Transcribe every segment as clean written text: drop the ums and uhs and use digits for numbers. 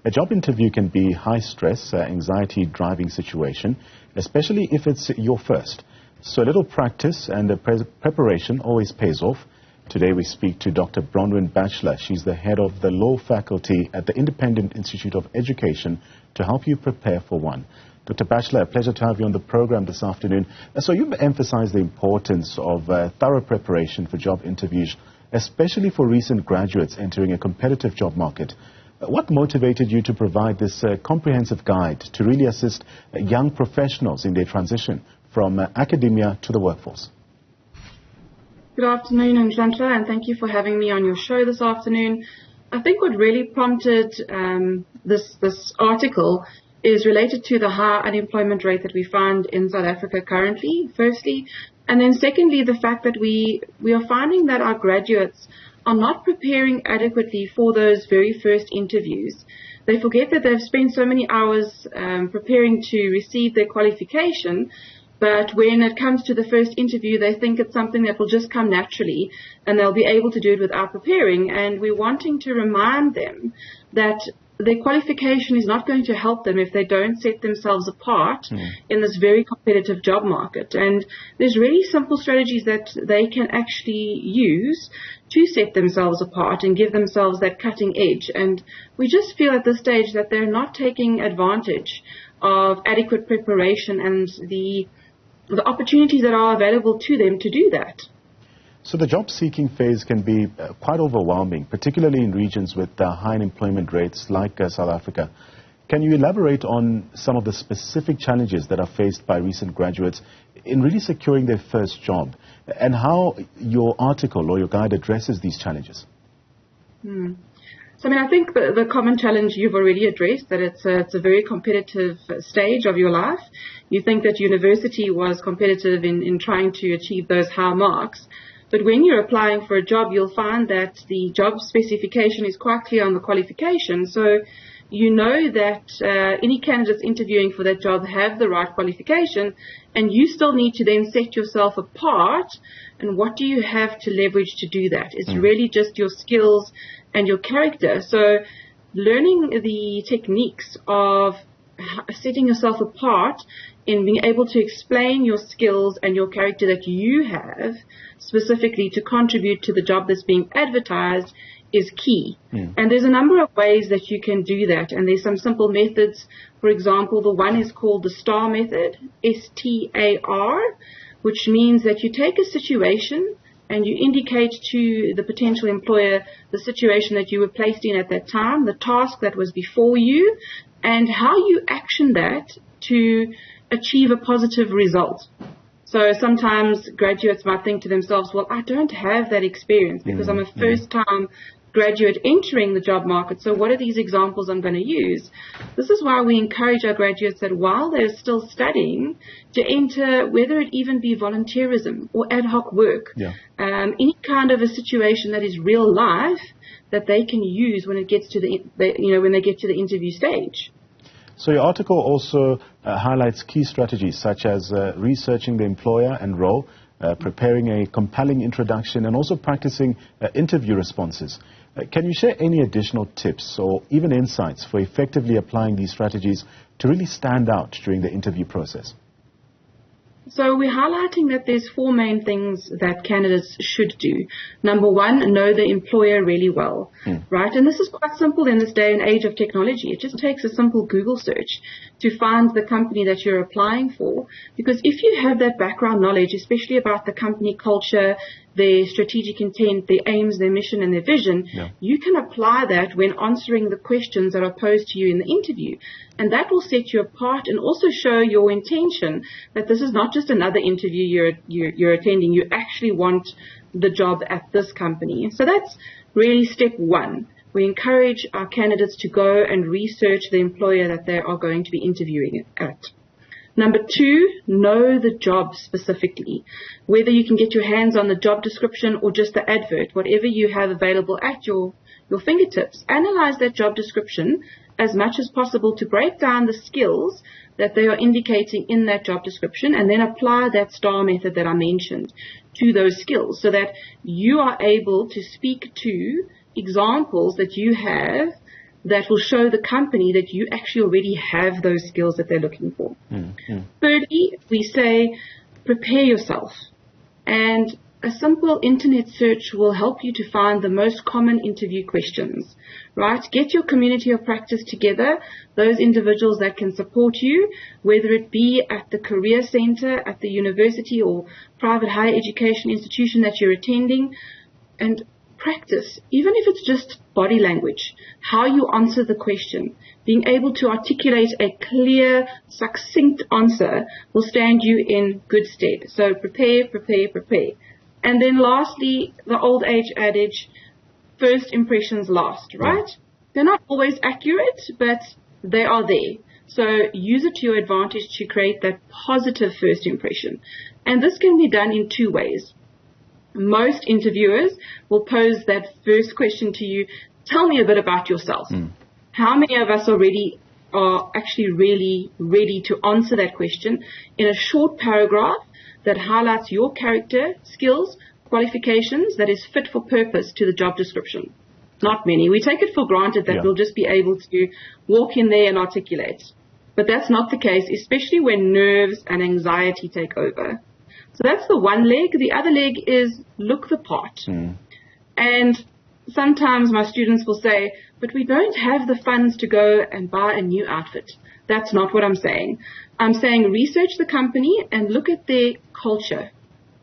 A job interview can be high-stress, anxiety-driving situation, especially if it's your first. So a little practice and preparation always pays off. Today we speak to Dr. Bronwyn Batchelor. She's the head of the Law Faculty at the Independent Institute of Education to help you prepare for one. Dr. Batchelor, a pleasure to have you on the program this afternoon. So you've emphasized the importance of thorough preparation for job interviews, especially for recent graduates entering a competitive job market. What motivated you to provide this comprehensive guide to really assist young professionals in their transition from academia to the workforce? Good afternoon, Angela, and thank you for having me on your show this afternoon. I think what really prompted this article is related to the high unemployment rate that we find in South Africa currently, firstly, and then secondly, the fact that we are finding that our graduates are not preparing adequately for those very first interviews. They forget that they've spent so many hours preparing to receive their qualification, but when it comes to the first interview, they think it's something that will just come naturally and they'll be able to do it without preparing. And we're wanting to remind them that their qualification is not going to help them if they don't set themselves apart in this very competitive job market. And there's really simple strategies that they can actually use to set themselves apart and give themselves that cutting edge. And we just feel at this stage that they're not taking advantage of adequate preparation and the opportunities that are available to them to do that. So the job-seeking phase can be quite overwhelming, particularly in regions with high unemployment rates like South Africa. Can you elaborate on some of the specific challenges that are faced by recent graduates in really securing their first job, and how your article or your guide addresses these challenges? So, I think the common challenge you've already addressed, that it's a very competitive stage of your life. You think that university was competitive in trying to achieve those high marks. But when you're applying for a job, you'll find that the job specification is quite clear on the qualification. So you know that any candidates interviewing for that job have the right qualification, and you still need to then set yourself apart. And what do you have to leverage to do that? It's really just your skills and your character. So learning the techniques of setting yourself apart in being able to explain your skills and your character that you have specifically to contribute to the job that's being advertised is key. And there's a number of ways that you can do that, and there's some simple methods. For example, the one is called the STAR method, STAR, which means that you take a situation and you indicate to the potential employer the situation that you were placed in at that time, the task that was before you, and how you action that to achieve a positive result. So sometimes graduates might think to themselves, well, I don't have that experience because I'm a first-time graduate entering the job market. So what are these examples I'm going to use? This is why we encourage our graduates that while they're still studying to enter, whether it even be volunteerism or ad hoc work, any kind of a situation that is real life that they can use when it gets to when they get to the interview stage. So your article also highlights key strategies such as researching the employer and role, preparing a compelling introduction, and also practicing interview responses. Can you share any additional tips or even insights for effectively applying these strategies to really stand out during the interview process? So we're highlighting that there's four main things that candidates should do. Number one, know the employer really well, right? And this is quite simple in this day and age of technology. It just takes a simple Google search to find the company that you're applying for. Because if you have that background knowledge, especially about the company culture, their strategic intent, their aims, their mission, and their vision, you can apply that when answering the questions that are posed to you in the interview. And that will set you apart and also show your intention that this is not just another interview you're attending. You actually want the job at this company. So that's really step one. We encourage our candidates to go and research the employer that they are going to be interviewing at. Number two, know the job specifically. Whether you can get your hands on the job description or just the advert, whatever you have available at your fingertips, analyze that job description as much as possible to break down the skills that they are indicating in that job description, and then apply that STAR method that I mentioned to those skills so that you are able to speak to examples that you have that will show the company that you actually already have those skills that they're looking for. Thirdly, we say prepare yourself. And a simple internet search will help you to find the most common interview questions, right? Get your community of practice together, those individuals that can support you, whether it be at the career center, at the university or private higher education institution that you're attending, and practice, even if it's just body language, how you answer the question. Being able to articulate a clear, succinct answer will stand you in good stead. So prepare, prepare, prepare. And then lastly, the old age adage, first impressions last, right? They're not always accurate, but they are there. So use it to your advantage to create that positive first impression. And this can be done in two ways. Most interviewers will pose that first question to you, tell me a bit about yourself. How many of us already are actually really ready to answer that question in a short paragraph that highlights your character, skills, qualifications that is fit for purpose to the job description? Not many. We take it for granted that we'll just be able to walk in there and articulate. But that's not the case, especially when nerves and anxiety take over. So that's the one leg. The other leg is look the part. And sometimes my students will say, but we don't have the funds to go and buy a new outfit. That's not what I'm saying. I'm saying research the company and look at their culture,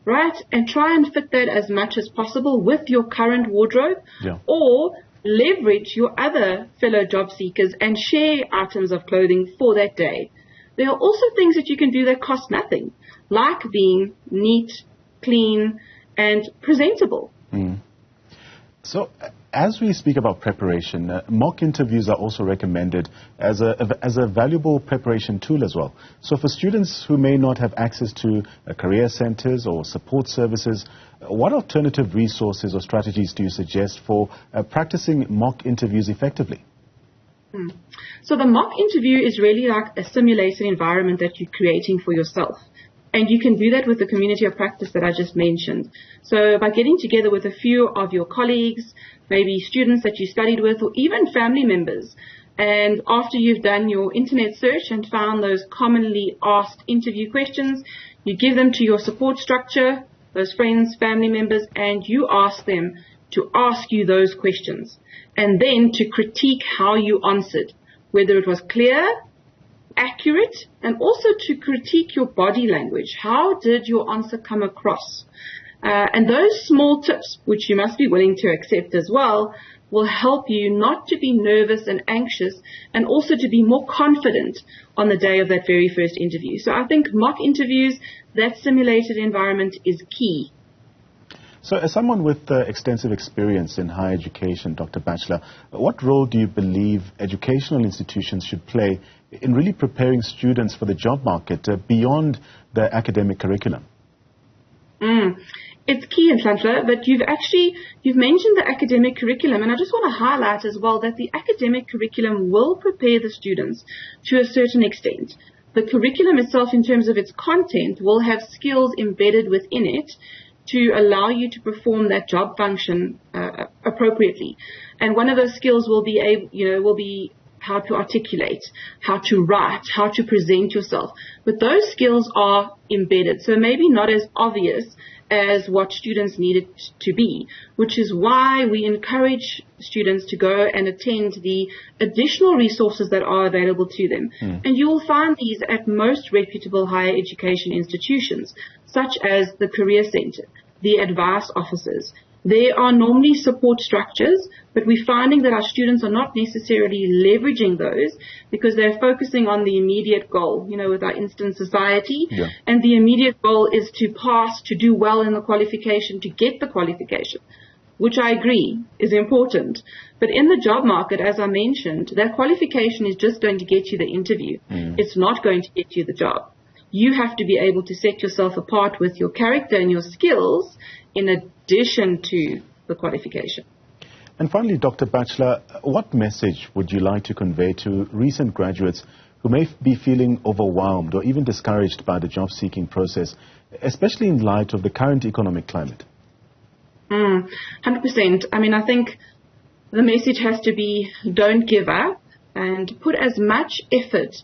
right? And try and fit that as much as possible with your current wardrobe, or leverage your other fellow job seekers and share items of clothing for that day. There are also things that you can do that cost nothing, like being neat, clean, and presentable. So as we speak about preparation, mock interviews are also recommended as a valuable preparation tool as well. So for students who may not have access to career centers or support services, what alternative resources or strategies do you suggest for practicing mock interviews effectively? So the mock interview is really like a simulated environment that you're creating for yourself. And you can do that with the community of practice that I just mentioned. So by getting together with a few of your colleagues, maybe students that you studied with, or even family members, and after you've done your internet search and found those commonly asked interview questions, you give them to your support structure, those friends, family members, and you ask them to ask you those questions, and then to critique how you answered, whether it was clear, accurate, and also to critique your body language. How did your answer come across? And those small tips, which you must be willing to accept as well, will help you not to be nervous and anxious, and also to be more confident on the day of that very first interview. So I think mock interviews, that simulated environment, is key. So as someone with extensive experience in higher education, Dr. Batchelor, what role do you believe educational institutions should play in really preparing students for the job market beyond the academic curriculum? It's key, Nhlanhla, but you've mentioned the academic curriculum, and I just want to highlight as well that the academic curriculum will prepare the students to a certain extent. The curriculum itself, in terms of its content, will have skills embedded within it to allow you to perform that job function appropriately. And one of those skills will be how to articulate, how to write, how to present yourself. But those skills are embedded, so maybe not as obvious as what students need it to be, which is why we encourage students to go and attend the additional resources that are available to them. And you will find these at most reputable higher education institutions, such as the Career Center, the advice offices. There are normally support structures, but we're finding that our students are not necessarily leveraging those because they're focusing on the immediate goal, with our instant society. And the immediate goal is to pass, to do well in the qualification, to get the qualification, which I agree is important. But in the job market, as I mentioned, that qualification is just going to get you the interview. It's not going to get you the job. You have to be able to set yourself apart with your character and your skills in addition to the qualification. And finally, Dr. Batchelor, what message would you like to convey to recent graduates who may be feeling overwhelmed or even discouraged by the job-seeking process, especially in light of the current economic climate? 100%. I mean, I think the message has to be, don't give up, and put as much effort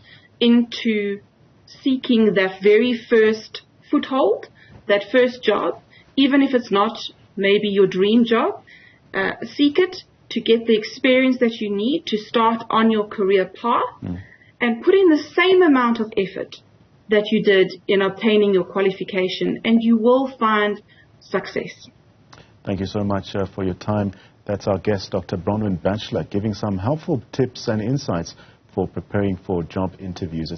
into seeking that very first foothold, that first job, even if it's not maybe your dream job. Seek it to get the experience that you need to start on your career path, and put in the same amount of effort that you did in obtaining your qualification, and you will find success. Thank you so much for your time. That's our guest, Dr. Bronwyn Batchelor, giving some helpful tips and insights for preparing for job interviews.